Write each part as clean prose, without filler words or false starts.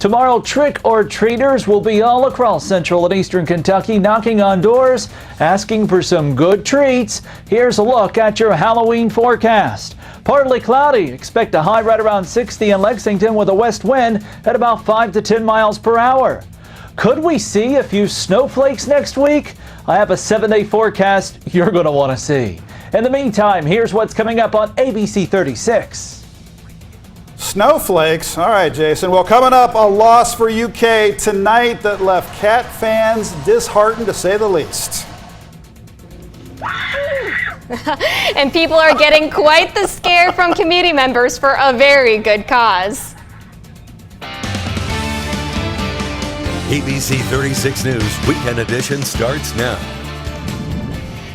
Tomorrow, trick-or-treaters will be all across central and eastern Kentucky, knocking on doors, asking for some good treats. Here's a look at your Halloween forecast. Partly cloudy. Expect a high right around 60 in Lexington with a west wind at about 5 to 10 miles per hour. Could we see a few snowflakes next week? I have a 7-day forecast you're going to want to see. In the meantime, here's what's coming up on ABC 36. Snowflakes. All right, Jason. Well, coming up, a loss for UK tonight that left Cat fans disheartened, to say the least. And people are getting quite the scare from community members for a very good cause. ABC 36 News Weekend Edition starts now.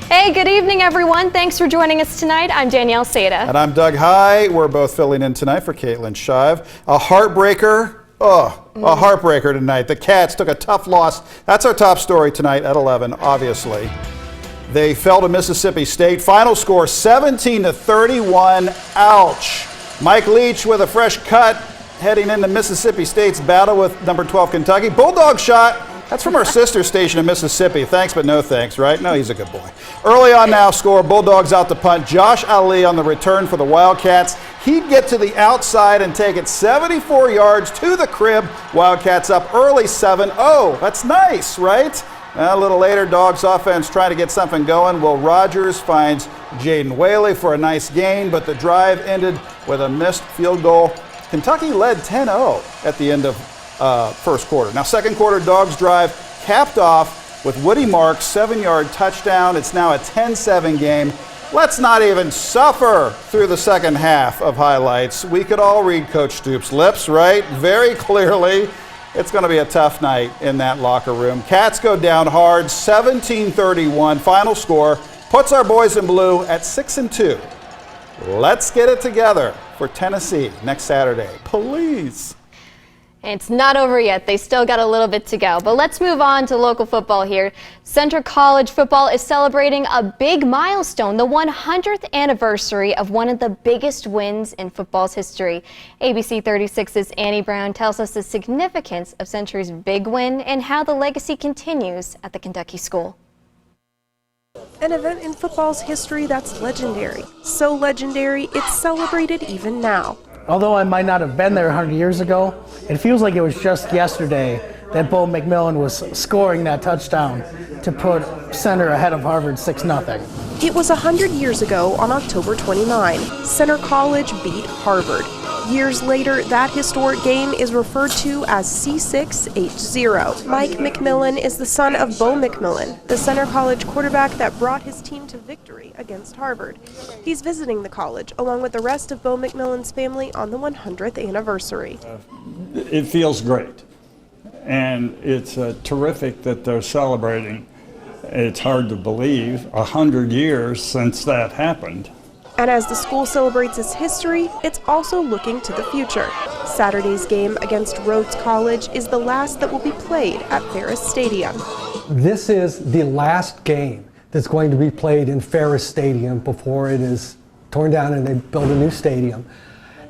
Hey, good evening, everyone. Thanks for joining us tonight. I'm Danielle Seda. And I'm Doug High. We're both filling in tonight for Caitlin Shive. A heartbreaker. A heartbreaker tonight. The Cats took a tough loss. That's our top story tonight at 11, obviously. They fell to Mississippi State. Final score 17-31. Ouch. Mike Leach with a fresh cut heading into Mississippi State's battle with number 12 Kentucky. Bulldog shot. That's from our sister station in Mississippi. Thanks, but no thanks, right? No, he's a good boy. Early on now, score. Bulldogs out to punt. Josh Ali on the return for the Wildcats. He'd get to the outside and take it 74 yards to the crib. Wildcats up early 7-0. That's nice, right? A little later, Dogs offense trying to get something going. Will Rogers finds Jaden Whaley for a nice gain, but the drive ended with a missed field goal. Kentucky led 10-0 at the end of first quarter. Now, second quarter, Dogs drive capped off with Woody Marks' 7-yard touchdown. It's now a 10-7 game. Let's not even suffer through the second half of highlights. We could all read Coach Stoops' lips, right? Very clearly. It's going to be a tough night in that locker room. Cats go down hard, 17-31. Final score puts our boys in blue at 6-2. Let's get it together for Tennessee next Saturday. Please. It's not over yet. They still got a little bit to go. But let's move on to local football here. Center College football is celebrating a big milestone, the 100th anniversary of one of the biggest wins in football's history. ABC 36's Annie Brown tells us the significance of Century's big win and how the legacy continues at the Kentucky school. An event in football's history that's legendary. So legendary, it's celebrated even now. Although I might not have been there 100 years ago, it feels like it was just yesterday that Bo McMillan was scoring that touchdown to put Center ahead of Harvard 6-0. It was 100 years ago on October 29. Center College beat Harvard. Years later, that historic game is referred to as C6H0. Mike McMillan is the son of Bo McMillan, the Center College quarterback that brought his team to victory against Harvard. He's visiting the college along with the rest of Bo McMillan's family on the 100th anniversary. It feels great, and it's terrific that they're celebrating. It's hard to believe, 100 years since that happened. And as the school celebrates its history, it's also looking to the future. Saturday's game against Rhodes College is the last that will be played at Ferris Stadium. This is the last game that's going to be played in Ferris Stadium before it is torn down and they build a new stadium.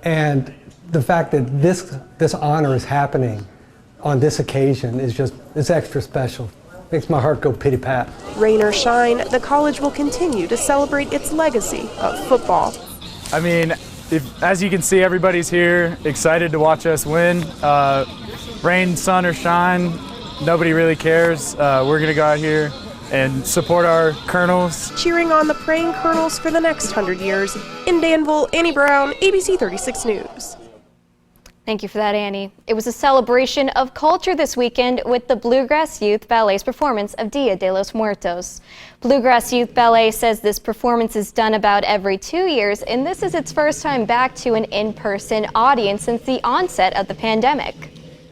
And the fact that this honor is happening on this occasion is it's extra special. Makes my heart go pity-pat. Rain or shine, the college will continue to celebrate its legacy of football. I mean, as you can see, everybody's here, excited to watch us win. Rain, sun, or shine, nobody really cares. We're going to go out here and support our Colonels. Cheering on the praying Colonels for the next 100 years. In Danville, Annie Brown, ABC 36 News. Thank you for that, Annie. It was a celebration of culture this weekend with the Bluegrass Youth Ballet's performance of Dia de los Muertos. Bluegrass Youth Ballet says this performance is done about every 2 years, and this is its first time back to an in-person audience since the onset of the pandemic.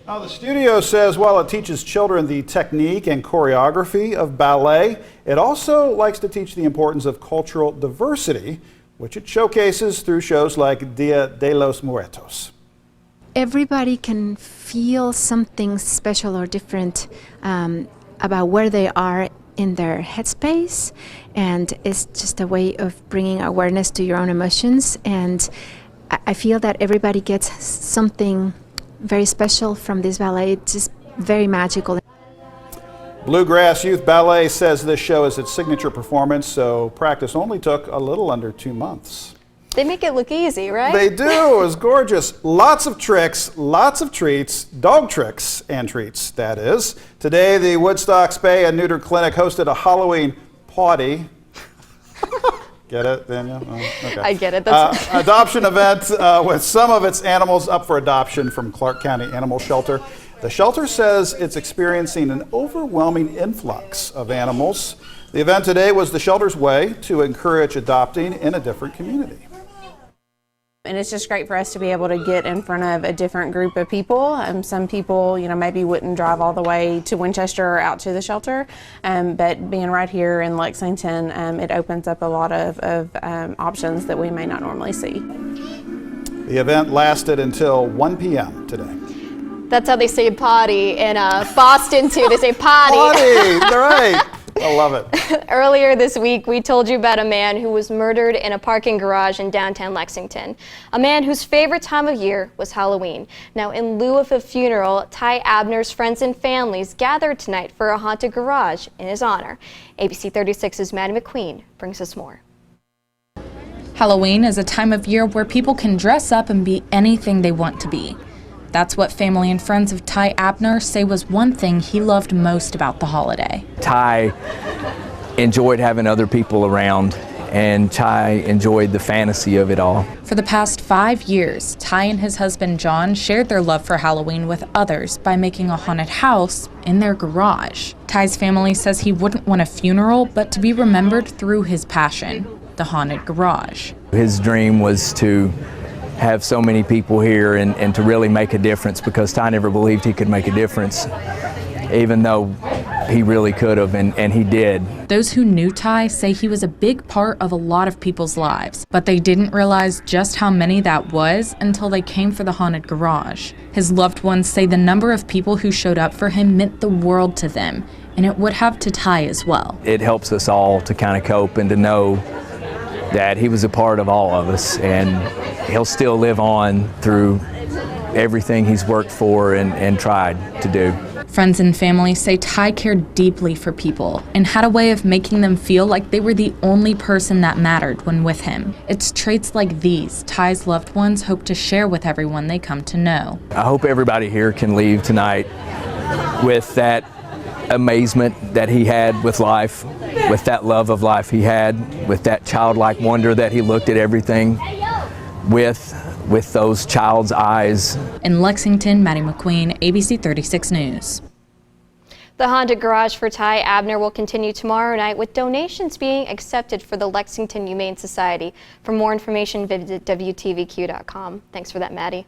Now, the studio says while it teaches children the technique and choreography of ballet, it also likes to teach the importance of cultural diversity, which it showcases through shows like Dia de los Muertos. Everybody can feel something special or different about where they are in their headspace, and it's just a way of bringing awareness to your own emotions. And I feel that everybody gets something very special from this ballet. It's just very magical. Bluegrass Youth Ballet says this show is its signature performance, so practice only took a little under 2 months. They make it look easy, right? They do. It was gorgeous. Lots of tricks, lots of treats, dog tricks and treats, that is. Today, the Woodstock Spay and Neuter Clinic hosted a Halloween party. Get it, Danielle? Oh, okay. I get it. Adoption event with some of its animals up for adoption from Clark County Animal Shelter. The shelter says it's experiencing an overwhelming influx of animals. The event today was the shelter's way to encourage adopting in a different community. And it's just great for us to be able to get in front of a different group of people. Some people, maybe wouldn't drive all the way to Winchester or out to the shelter, but being right here in Lexington, it opens up a lot of options that we may not normally see. The event lasted until 1 p.m. today. That's how they say potty in Boston too. They say potty. Potty, right. I love it. Earlier this week, we told you about a man who was murdered in a parking garage in downtown Lexington. A man whose favorite time of year was Halloween. Now, in lieu of a funeral, Ty Abner's friends and families gathered tonight for a haunted garage in his honor. ABC 36's Maddie McQueen brings us more. Halloween is a time of year where people can dress up and be anything they want to be. That's what family and friends of Ty Abner say was one thing he loved most about the holiday. Ty enjoyed having other people around, and Ty enjoyed the fantasy of it all. For the past 5 years, Ty and his husband John shared their love for Halloween with others by making a haunted house in their garage. Ty's family says he wouldn't want a funeral, but to be remembered through his passion, the haunted garage. His dream was to have so many people here and to really make a difference, because Ty never believed he could make a difference, even though he really could have, and he did. Those who knew Ty say he was a big part of a lot of people's lives, but they didn't realize just how many that was until they came for the haunted garage. His loved ones say the number of people who showed up for him meant the world to them, and it would have to Ty as well. It helps us all to kind of cope and to know that he was a part of all of us, and he'll still live on through everything he's worked for and tried to do. Friends and family say Ty cared deeply for people and had a way of making them feel like they were the only person that mattered when with him. It's traits like these Ty's loved ones hope to share with everyone they come to know. I hope everybody here can leave tonight with that amazement that he had with life, with that love of life he had, with that childlike wonder that he looked at everything with those child's eyes. In Lexington, Maddie McQueen, ABC 36 News. The haunted garage for Ty Abner will continue tomorrow night, with donations being accepted for the Lexington Humane Society. For more information, visit WTVQ.com. Thanks for that, Maddie.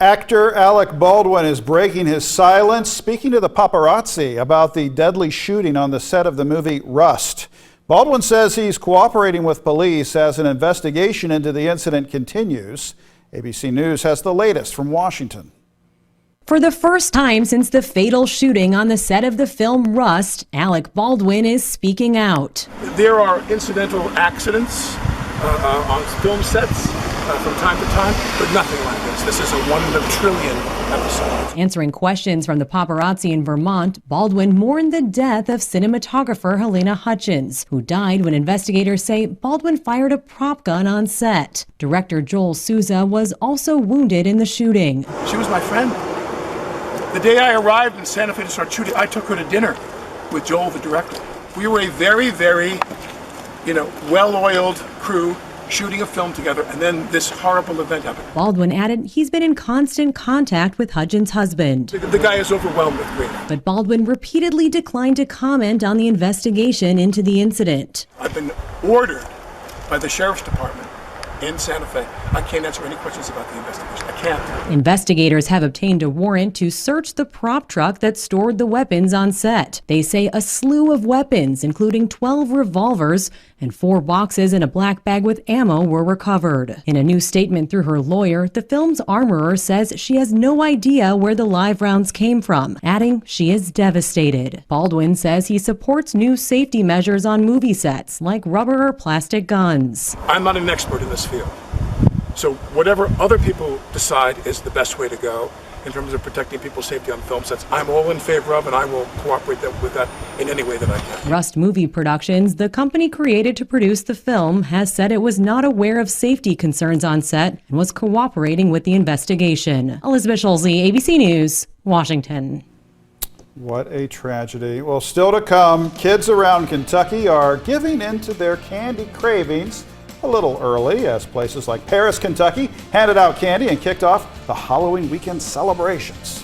Actor Alec Baldwin is breaking his silence, speaking to the paparazzi about the deadly shooting on the set of the movie Rust. Baldwin says he's cooperating with police as an investigation into the incident continues. ABC News has the latest from Washington. For the first time since the fatal shooting on the set of the film Rust, Alec Baldwin is speaking out. There are incidental accidents on film sets from time to time, but nothing like this. This is a 1 in a trillion episode. Answering questions from the paparazzi in Vermont, Baldwin mourned the death of cinematographer Helena Hutchins, who died when investigators say Baldwin fired a prop gun on set. Director Joel Souza was also wounded in the shooting. She was my friend. The day I arrived in Santa Fe to start shooting, I took her to dinner with Joel, the director. We were a very, very, well-oiled crew shooting a film together, and then this horrible event happened. Baldwin added he's been in constant contact with Hutchins' husband. The guy is overwhelmed with grief. But Baldwin repeatedly declined to comment on the investigation into the incident. I've been ordered by the Sheriff's Department in Santa Fe. I can't answer any questions about the investigation. I can't. Investigators have obtained a warrant to search the prop truck that stored the weapons on set. They say a slew of weapons, including 12 revolvers and 4 boxes and a black bag with ammo, were recovered. In a new statement through her lawyer, the film's armorer says she has no idea where the live rounds came from, adding she is devastated. Baldwin says he supports new safety measures on movie sets, like rubber or plastic guns. I'm not an expert in this field. So whatever other people decide is the best way to go in terms of protecting people's safety on film sets, I'm all in favor of, and I will cooperate with that in any way that I can. Rust Movie Productions, the company created to produce the film, has said it was not aware of safety concerns on set and was cooperating with the investigation. Elizabeth Schulze, ABC News, Washington. What a tragedy. Well, still to come, kids around Kentucky are giving in to their candy cravings a little early as places like Paris, Kentucky handed out candy and kicked off the Halloween weekend celebrations.